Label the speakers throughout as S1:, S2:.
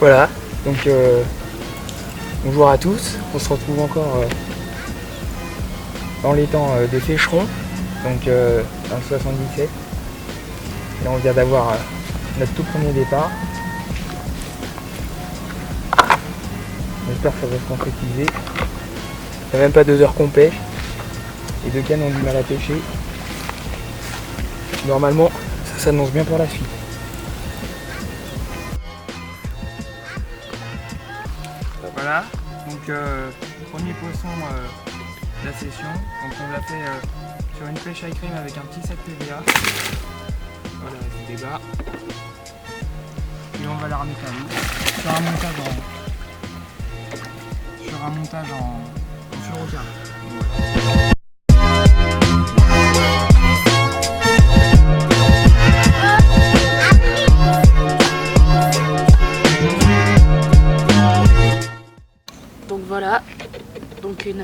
S1: Voilà, donc bonjour à tous, on se retrouve encore dans les temps des Fécherons, donc dans le 77. Là on vient d'avoir notre tout premier départ. J'espère que ça va se concrétiser. Il n'y a même pas 2 heures qu'on pêche. Les 2 cannes ont du mal à pêcher. Normalement, ça s'annonce bien pour la suite. Voilà, donc premier poisson de la session. Donc on l'a fait sur une pêche à crème avec un petit sac PVA. Voilà, du débat. Et on va la remettre à l'eau sur un montage en fluorocarbone.
S2: Donc voilà, donc une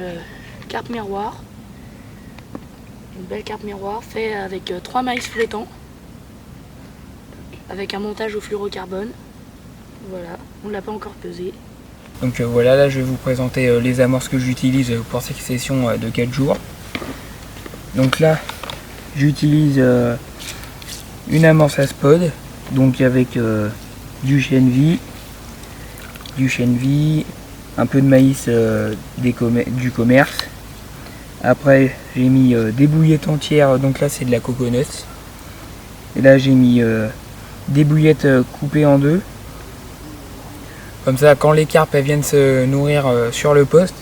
S2: carpe miroir, une belle carpe miroir faite avec 3 maïs flottants, avec un montage au fluorocarbone. Voilà, on ne l'a pas encore pesé.
S1: Donc voilà, là je vais vous présenter les amorces que j'utilise pour cette session de 4 jours. Donc là, j'utilise une amorce à spod, donc avec du chènevis, un peu de maïs du commerce. Après j'ai mis des bouillettes entières, donc là c'est de la coconut. Et là j'ai mis des bouillettes coupées en 2. Comme ça, quand les carpes elles viennent se nourrir sur le poste,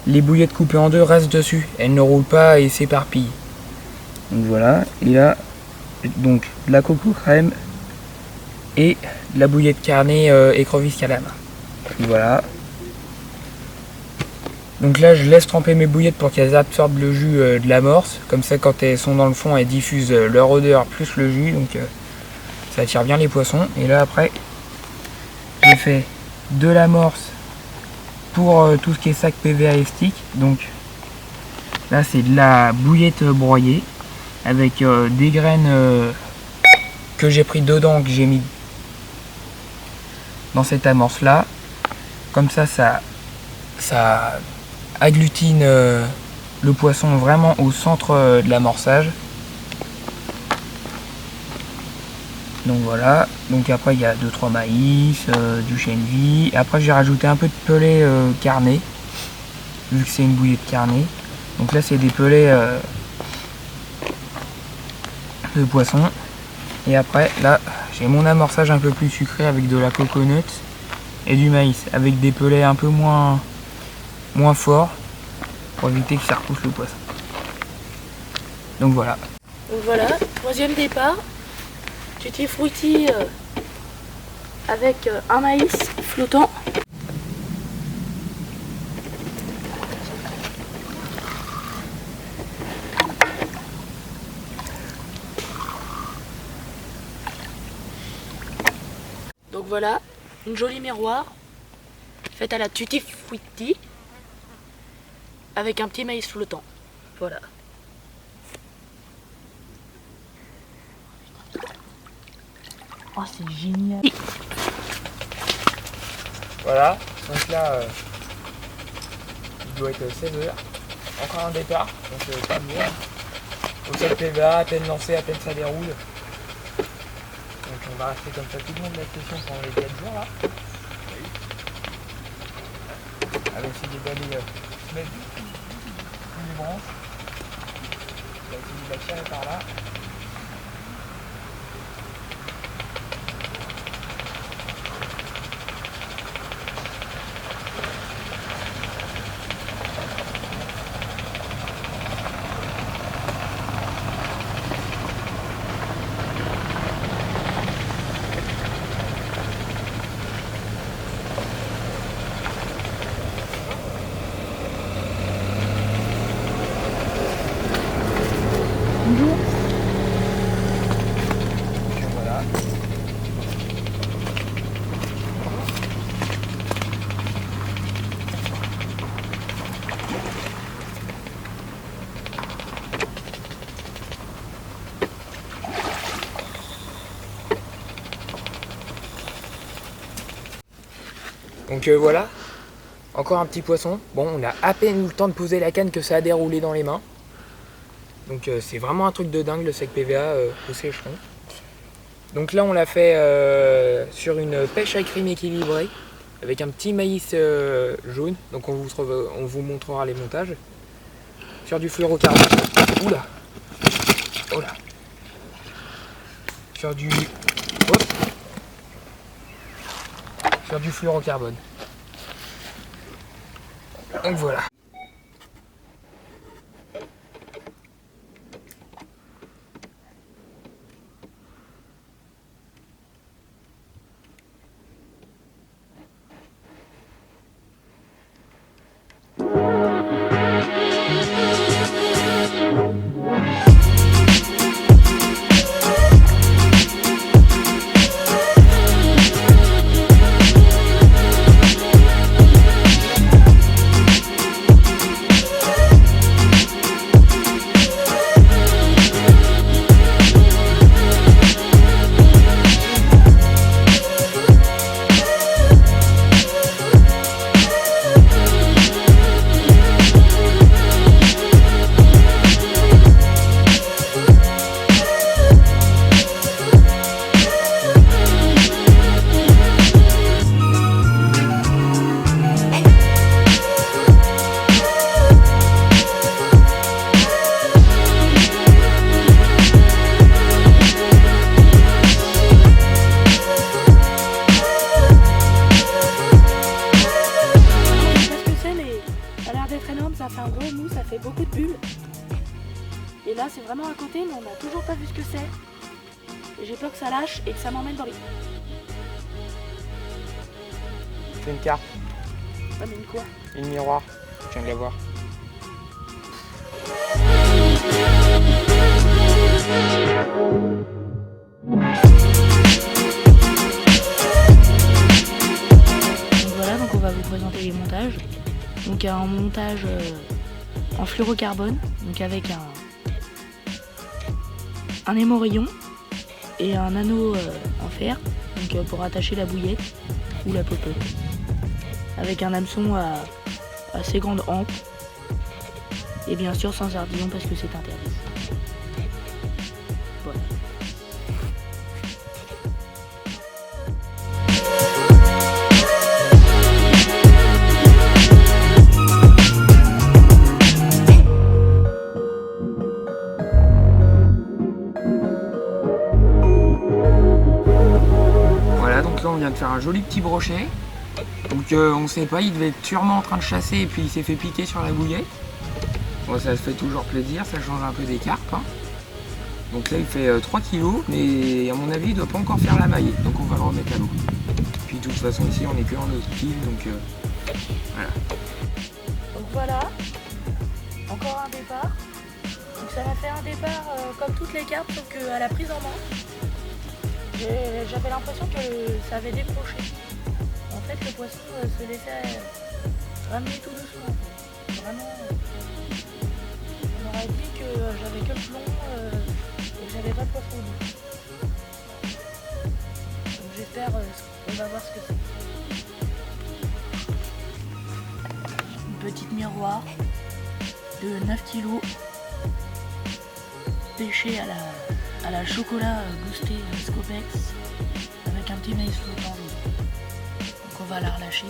S1: les bouillettes coupées en 2 restent dessus. Elles ne roulent pas et s'éparpillent. Donc voilà. Et là, donc de la coco crème et de la bouillette carnée écrevisse calamar. Voilà. Donc là, je laisse tremper mes bouillettes pour qu'elles absorbent le jus de l'amorce. Comme ça, quand elles sont dans le fond, elles diffusent leur odeur plus le jus. Donc ça attire bien les poissons. Et là, après, j'ai fait de l'amorce pour tout ce qui est sac PVA et stick. Donc là c'est de la bouillette broyée avec des graines que j'ai pris dedans, que j'ai mis dans cette amorce là. Comme ça agglutine le poisson vraiment au centre de l'amorçage. Donc voilà, donc après il y a 2-3 maïs, du chènevis. Après j'ai rajouté un peu de pelé carné, vu que c'est une bouillette carnée. Donc là c'est des pelés de poisson. Et après là j'ai mon amorçage un peu plus sucré avec de la coconut et du maïs, avec des pelés un peu moins forts pour éviter que ça repousse le poisson. Donc voilà.
S2: Donc voilà, 3e départ. Tutti frutti avec un maïs flottant. Donc voilà, une jolie miroir faite à la tutti frutti avec un petit maïs flottant. Voilà. Oh, c'est génial.
S1: Voilà, donc là il doit être 16h. Encore un départ, donc pas bien. Au sac PVA, à peine lancé, à peine ça déroule. Donc on va rester comme ça tout le long de la session pendant les 4 jours là. On va essayer d'aller mettre les branches. On va essayer de la tirer par là.
S2: Bonjour.
S1: Donc voilà, encore un petit poisson. Bon, on a à peine eu le temps de poser la canne que ça a déroulé dans les mains. Donc c'est vraiment un truc de dingue le sec PVA au sécheron. Donc là on l'a fait sur une pêche à crème équilibrée avec un petit maïs jaune. Donc on vous montrera les montages. Sur du fluorocarbone. Oula. Oula. Sur du. Hop. Sur du fluorocarbone. Donc voilà.
S2: Ça fait un gros mou, ça fait beaucoup de bulles. Et là c'est vraiment à côté mais on n'a toujours pas vu ce que c'est. Et j'ai peur que ça lâche et que ça m'emmène dans les...
S1: C'est une carte.
S2: Ah mais une quoi?
S1: Une miroir. Je viens de la voir.
S2: Donc voilà, donc on va vous présenter les montages. Donc un montage en fluorocarbone, donc avec un émorillon et un anneau en fer, donc pour attacher la bouillette ou la popote, avec un hameçon à assez grande hampe et bien sûr sans ardillon parce que c'est interdit. Voilà.
S1: Là on vient de faire un joli petit brochet. Donc on sait pas, il devait être sûrement en train de chasser et puis il s'est fait piquer sur la bouillette. Bon, ça se fait toujours plaisir, ça change un peu des carpes. Hein. Donc là il fait 3 kg, mais à mon avis il doit pas encore faire la maillette, donc on va le remettre à l'eau. Puis de toute façon ici on est que en hostile, donc voilà.
S2: Donc voilà, encore un départ. Donc ça m'a fait un départ comme toutes les carpes, sauf qu'à la prise en main. J'avais l'impression que ça avait décroché. En fait, le poisson se laissait ramener tout doucement. Vraiment, on aurait dit que j'avais que le plomb et que j'avais pas de poisson au bout. Donc j'espère qu'on va voir ce que c'est. Une petite miroir de 9 kg pêché à la chocolat boosté Scopex avec un petit maïs flottant jaune. Donc on va la relâcher.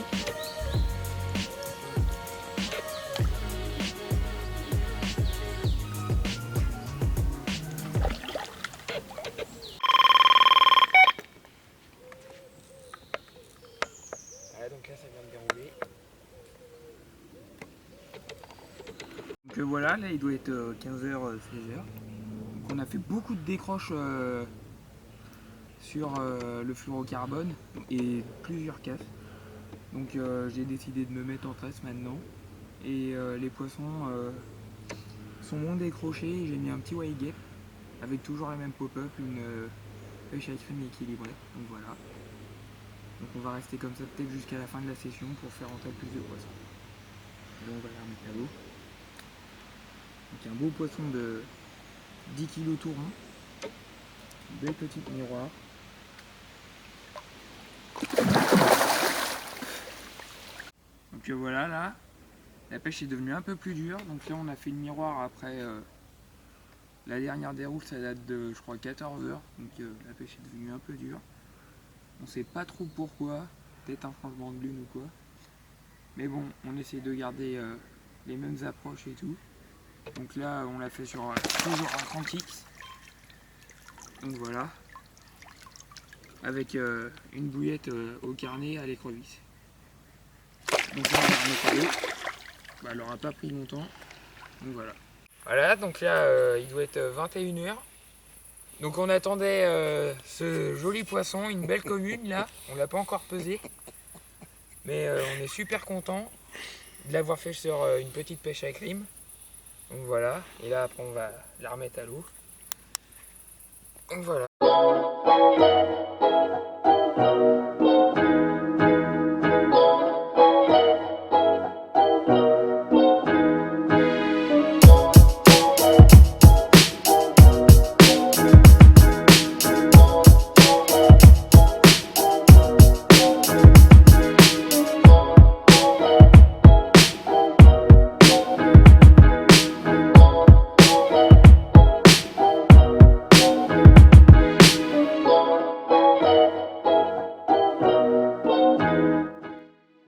S1: Voilà, donc là ça vient de dérouler. Donc voilà, là il doit être 15h, 16h. On a fait beaucoup de décroches sur le fluorocarbone et plusieurs casses. Donc j'ai décidé de me mettre en tresse maintenant. Et les poissons sont moins décrochés. J'ai mis un petit wide avec toujours la même pop-up, une pêche à crème équilibrée. Donc voilà. Donc on va rester comme ça peut-être jusqu'à la fin de la session pour faire rentrer plus de poissons. Donc on va la remettre à l'eau. Donc un beau poisson de 10 kg tout rond, belle petite miroir. voilà, là, la pêche est devenue un peu plus dure. Donc là, on a fait le miroir après la dernière déroule, ça date de, je crois, 14 heures. Donc la pêche est devenue un peu dure. On sait pas trop pourquoi, peut-être un changement de lune ou quoi. Mais bon, on essaie de garder les mêmes approches et tout. Donc là, on l'a fait sur toujours un 30X. Donc voilà. Avec une bouillette au carnet à l'écrevisse. Donc là, on va remettre à l'eau. Bah, elle aura pas pris longtemps. Donc voilà. Voilà, donc là, il doit être 21h. Donc on attendait ce joli poisson, une belle commune là. On l'a pas encore pesé. Mais on est super content de l'avoir fait sur une petite pêche à crime. Donc voilà. Et là, après, on va la remettre à l'eau. Donc voilà.